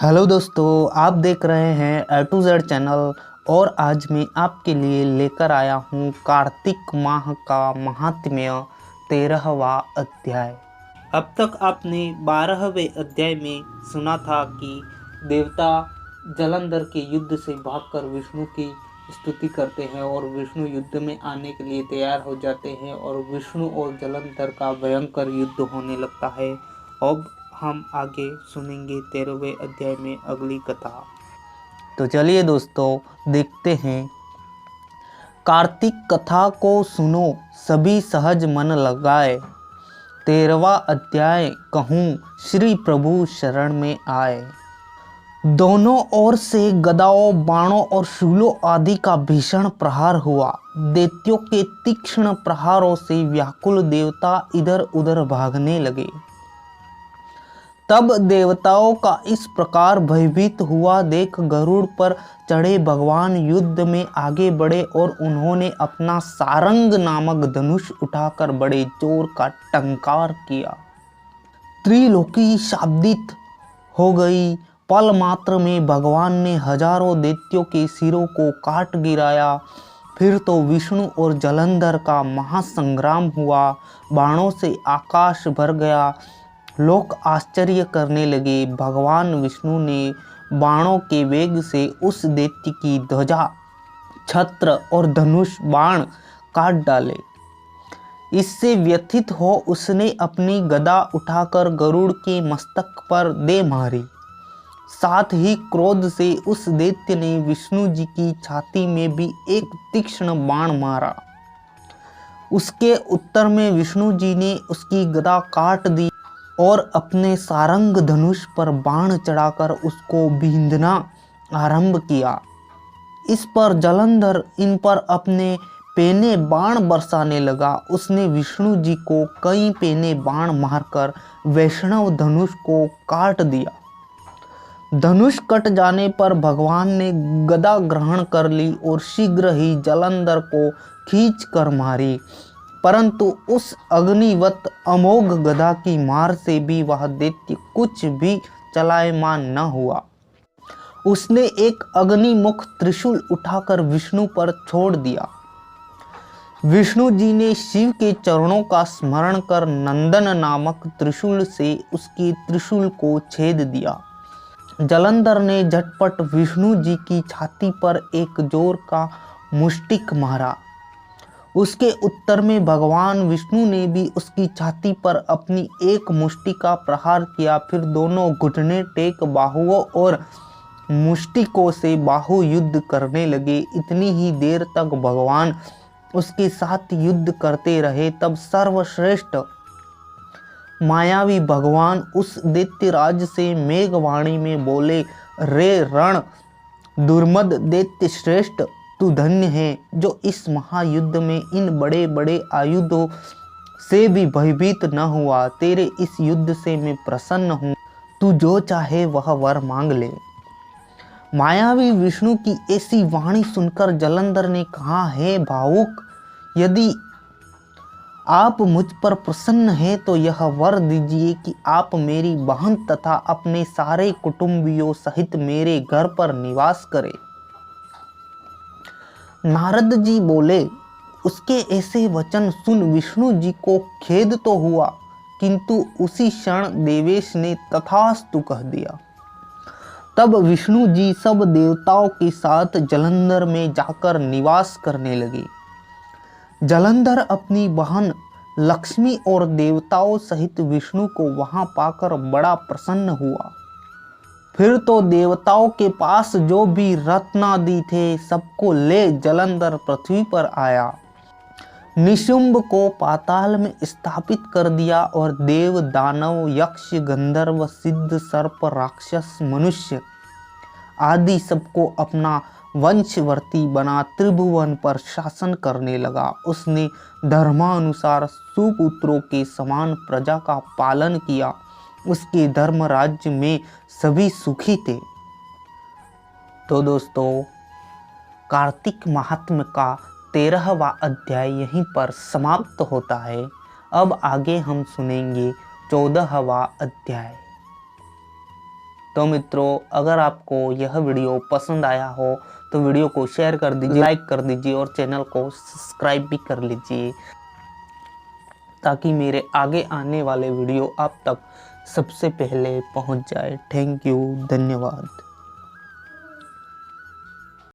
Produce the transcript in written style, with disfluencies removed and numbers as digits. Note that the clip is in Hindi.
हेलो दोस्तों, आप देख रहे हैं ए टू जेड चैनल। और आज मैं आपके लिए लेकर आया हूँ कार्तिक माह का महात्म्य 13वां अध्याय। अब तक आपने 12वें अध्याय में सुना था कि देवता जलंधर के युद्ध से भागकर विष्णु की स्तुति करते हैं और विष्णु युद्ध में आने के लिए तैयार हो जाते हैं और विष्णु और जलंधर का भयंकर युद्ध होने लगता है। अब हम आगे सुनेंगे 13वें अध्याय में अगली कथा। तो चलिए दोस्तों देखते हैं। कार्तिक कथा को सुनो, सभी सहज मन लगाए। 13वां अध्याय कहूँ, श्री प्रभु शरण में आए। दोनों ओर से गदाओं, बाणों और शूलों आदि का भीषण प्रहार हुआ। दैत्यों के तीक्ष्ण प्रहारों से व्याकुल देवता इधर उधर भागने लगे। तब देवताओं का इस प्रकार भयभीत हुआ देख गरुड़ पर चढ़े भगवान युद्ध में आगे बढ़े और उन्होंने अपना सारंग नामक धनुष उठाकर बड़े जोर का टंकार किया। त्रिलोकी शाब्दित हो गई। पल मात्र में भगवान ने हजारों दैत्यों के सिरों को काट गिराया। फिर तो विष्णु और जलंधर का महासंग्राम हुआ। बाणों से आकाश भर गया। लोग आश्चर्य करने लगे। भगवान विष्णु ने बाणों के वेग से उस दैत्य की ध्वजा, छत्र और धनुष बाण काट डाले। इससे व्यथित हो उसने अपनी गदा उठाकर गरुड़ के मस्तक पर दे मारी। साथ ही क्रोध से उस दैत्य ने विष्णु जी की छाती में भी एक तीक्ष्ण बाण मारा। उसके उत्तर में विष्णु जी ने उसकी गदा काट दी और अपने सारंग धनुष पर बाण चढ़ाकर उसको बींधना आरंभ किया। इस पर जलंधर इन पर अपने पेने बाण बरसाने लगा। उसने विष्णु जी को कई पेने बाण मारकर वैष्णव धनुष को काट दिया। धनुष कट जाने पर भगवान ने गदा ग्रहण कर ली और शीघ्र ही जलंधर को खींच कर मारी। परंतु उस अग्निवत अमोघ गदा की मार से भी वह दैत्य कुछ भी चलायमान न हुआ। उसने एक अग्निमुख त्रिशूल उठाकर विष्णु पर छोड़ दिया। विष्णु जी ने शिव के चरणों का स्मरण कर नंदन नामक त्रिशूल से उसकी त्रिशूल को छेद दिया। जलंधर ने झटपट विष्णु जी की छाती पर एक जोर का मुष्टिक मारा। उसके उत्तर में भगवान विष्णु ने भी उसकी छाती पर अपनी एक मुष्टि का प्रहार किया। फिर दोनों घुटने टेक बाहुओं और मुष्टिकों से बाहु युद्ध करने लगे। इतनी ही देर तक भगवान उसके साथ युद्ध करते रहे। तब सर्वश्रेष्ठ मायावी भगवान उस दैत्यराज से मेघवाणी में बोले, रे रण दुर्मद दैत्य श्रेष्ठ, तू धन्य है जो इस महायुद्ध में इन बड़े बड़े आयुधों से भी भयभीत न हुआ। तेरे इस युद्ध से मैं प्रसन्न हूँ। तू जो चाहे वह वर मांग ले। मायावी विष्णु की ऐसी वाणी सुनकर जलंधर ने कहा, हे भावुक, यदि आप मुझ पर प्रसन्न हैं तो यह वर दीजिए कि आप मेरी बहन तथा अपने सारे कुटुंबियों सहित मेरे घर पर निवास करें। नारद जी बोले, उसके ऐसे वचन सुन विष्णु जी को खेद तो हुआ, किंतु उसी क्षण देवेश ने तथास्तु कह दिया। तब विष्णु जी सब देवताओं के साथ जलंधर में जाकर निवास करने लगे। जलंधर अपनी बहन लक्ष्मी और देवताओं सहित विष्णु को वहां पाकर बड़ा प्रसन्न हुआ। फिर तो देवताओं के पास जो भी रत्नादि थे सबको ले जलंधर पृथ्वी पर आया। निशुंभ को पाताल में स्थापित कर दिया और देव, दानव, यक्ष, गंधर्व, सिद्ध, सर्प, राक्षस, मनुष्य आदि सबको अपना वंशवर्ती बना त्रिभुवन पर शासन करने लगा। उसने धर्मानुसार सुपुत्रों के समान प्रजा का पालन किया। उसके धर्म राज्य में सभी सुखी थे। तो दोस्तों, कार्तिक महात्म्य का 13वां अध्याय यहीं पर समाप्त होता है। अब आगे हम सुनेंगे 14वां अध्याय। तो मित्रों, अगर आपको यह वीडियो पसंद आया हो तो वीडियो को शेयर कर दीजिए, लाइक कर दीजिए और चैनल को सब्सक्राइब भी कर लीजिए, ताकि मेरे आगे आने वाले वीडियो आप तक सबसे पहले पहुंच जाए। थैंक यू, धन्यवाद।